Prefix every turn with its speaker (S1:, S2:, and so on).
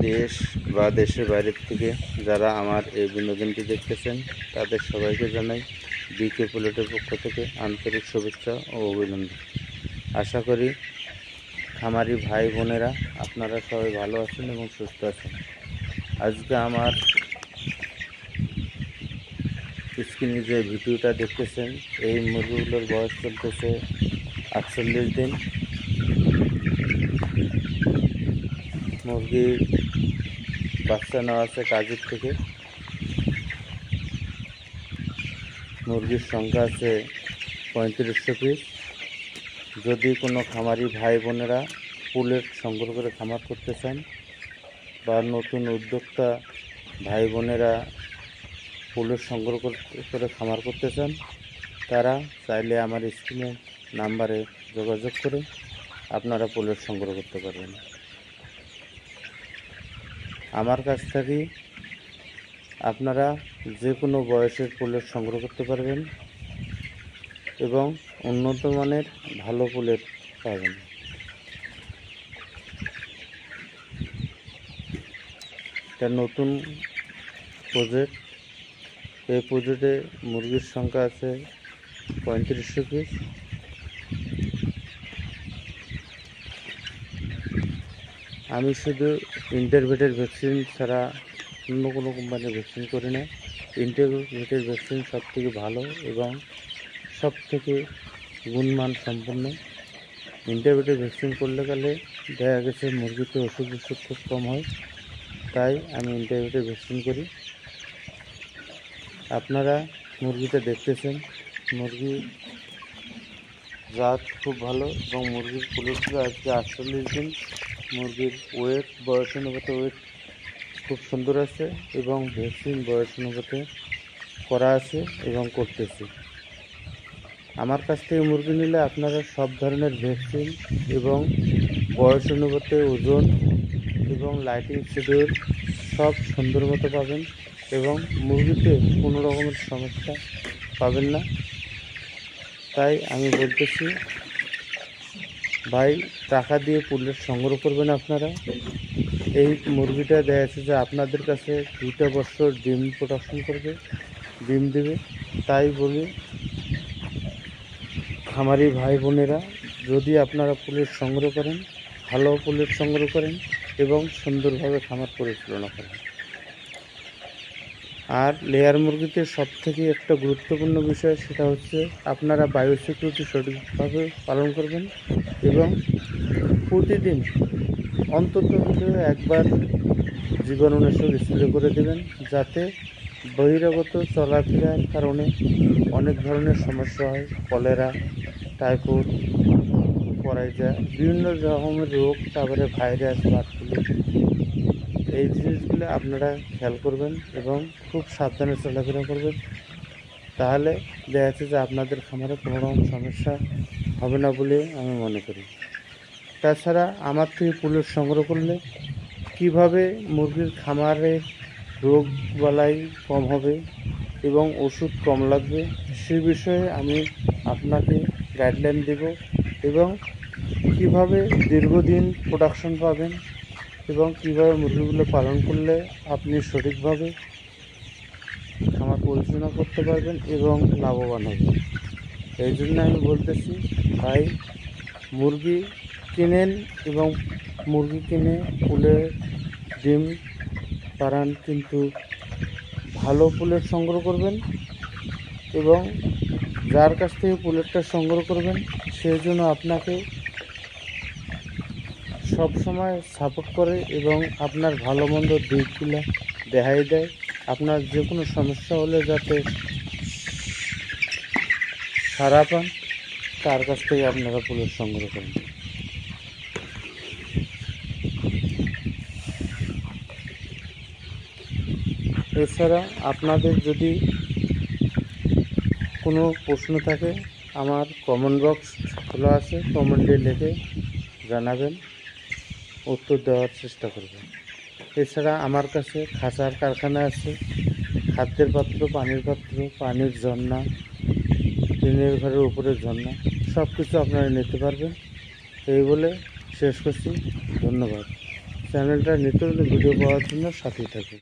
S1: দেশ বা দেশের বাইরের থেকে যারা আমার এই বিনোদনটি দেখতেছেন তাদের সবাইকে জানাই বিকে পুলেটের পক্ষ থেকে আন্তরিক শুভেচ্ছা ও অভিনন্দন। আশা করি খামারি ভাই বোনেরা আপনারা সবাই ভালো আছেন এবং সুস্থ আছেন। আজকে আমার স্ক্রিনে যে ভিডিওটা দেখতেছেন এই মুরগিগুলোর বয়স চলতেছে 48 দিন। মুরগির বাচ্চা নেওয়া আছে কাজের থেকে। মুরগির সংখ্যা আছে 3500 পিস। যদি কোনো খামারি ভাই বোনেরা পুলেট সংগ্রহ করে খামার করতে চান বা নতুন উদ্যোক্তা ভাই বোনেরা পুলেট সংগ্রহ করে খামার করতে চান, তারা চাইলে আমার স্ক্রিনের নাম্বারে যোগাযোগ করে আপনারা পুলেট সংগ্রহ করতে পারবেন। আমার কাছ থেকে আপনারা যে কোনো বয়সের পুলেট সংগ্রহ করতে পারবেন এবং উন্নত মানের ভালো পুলেট পাবেন। এটা নতুন প্রজেক্ট। এই প্রজেক্টে মুরগির সংখ্যা আছে 3500 পিস। আমি শুধু ইন্টারভেটের ভ্যাকসিন ছাড়া অন্য কোনো কোম্পানির ভ্যাকসিন করি না। ইন্টারভেটের ভ্যাকসিন সব থেকে ভালো এবং সব থেকে গুণমান সম্পন্ন। ইন্টারভেটের ভ্যাকসিন করলে গেলে দেখা গেছে মুরগিতে ওষুধ খুব কম হয়, তাই আমি ইন্টারভেটের ভ্যাকসিন করি। আপনারা মুরগিটা দেখতেছেন, মুরগি জাত খুব ভালো এবং মুরগির পুলেটগুলো আজকে 48 দিন। মুরগির ওয়েট বয়স অনুপাতে ওয়েট খুব সুন্দর আছে এবং ভ্যাকসিন বয়স অনুপাতে করা আছে এবং করতেছি। আমার কাছ থেকে মুরগি নিলে আপনারা সব ধরনের ভ্যাকসিন এবং বয়স অনুপাতে ওজন এবং লাইটিং শিডিউল সব সুন্দর মতো পাবেন এবং মুরগিতে কোনো রকমের সমস্যা পাবেন না। তাই আমি বলতেছি, ভাই টাকা দিয়ে পুলেট সংগ্রহ করবেন আপনারা। এই মুরগিটা দেখা যাচ্ছে যে আপনাদের কাছে 2 বছর ডিম প্রোডাকশন করবে, ডিম দেবে। তাই বলি খামারি ভাই বোনেরা, যদি আপনারা পুলেট সংগ্রহ করেন, ভালো পুলেট সংগ্রহ করেন এবং সুন্দরভাবে খামার পরিচালনা করেন। আর লেয়ার মুরগিতে সবথেকে একটা গুরুত্বপূর্ণ বিষয়, সেটা হচ্ছে আপনারা বায়োসিকিউরিটি সঠিকভাবে পালন করবেন এবং প্রতিদিন অন্তত একবার জীবাণুনাশক স্প্রে করে দেবেন, যাতে বহিরাগত চলাফেরার কারণে অনেক ধরনের সমস্যা হয়। কলেরা, টাইফয়েড, পরাইজা, বিভিন্ন রকমের রোগ, তারপরে ভাইরাস, বার্ড ফ্লু, এই জিনিসগুলো আপনারা খেয়াল করবেন এবং খুব সাবধানে চলাফেরা করবেন। তাহলে দেখা যাচ্ছে যে আপনাদের খামারে কোনো রকম সমস্যা হবে না বলে আমি মনে করি। তাছাড়া আমার থেকে পুলেট সংগ্রহ করলে কিভাবে মুরগির খামারের রোগ বালাই কম হবে এবং ওষুধ কম লাগবে, সে বিষয়ে আমি আপনাকে গাইডলাইন দেব এবং কিভাবে দীর্ঘদিন প্রোডাকশন পাবেন এবং কীভাবে মুরগিগুলো পালন করলে আপনি সঠিকভাবে খামার পরিচালনা করতে পারবেন এবং লাভবান হবেন। এই জন্য আমি বলতেছি, ভাই মুরগি কিনেন এবং মুরগি কিনে পুলে ডিম পাড়ান, কিন্তু ভালো পুলেট সংগ্রহ করবেন এবং যার কাছ থেকে পুলেটটা সংগ্রহ করবেন সেই জন্য আপনাকে সবসময় সাপোর্ট করে এবং আপনার ভালো মন্দ দিকগুলো দেখাই দেয়। আপনার যে কোনো সমস্যা হলে যাতে সারা পান, তার কাছ থেকে আপনারা পুলেট সংগ্রহ করেন। এছাড়া আপনাদের যদি কোনো প্রশ্ন থাকে, আমার কমেন্ট বক্স খোলা আছে, কমেন্টে লিখে জানাবেন, উত্তর দেওয়ার চেষ্টা করবেন। এছাড়া আমার কাছে খাঁচার কারখানা আছে, খাদ্যের পাত্র, পানির পাত্র, পানির ঝর্ণা, টিনের ঘরের উপরের ঝর্ণা, সব কিছু আপনারা নিতে পারবেন। এই বলে শেষ করছি। ধন্যবাদ। চ্যানেলটা নিত্য নতুন ভিডিও পাওয়ার জন্য সাথেই থাকুন।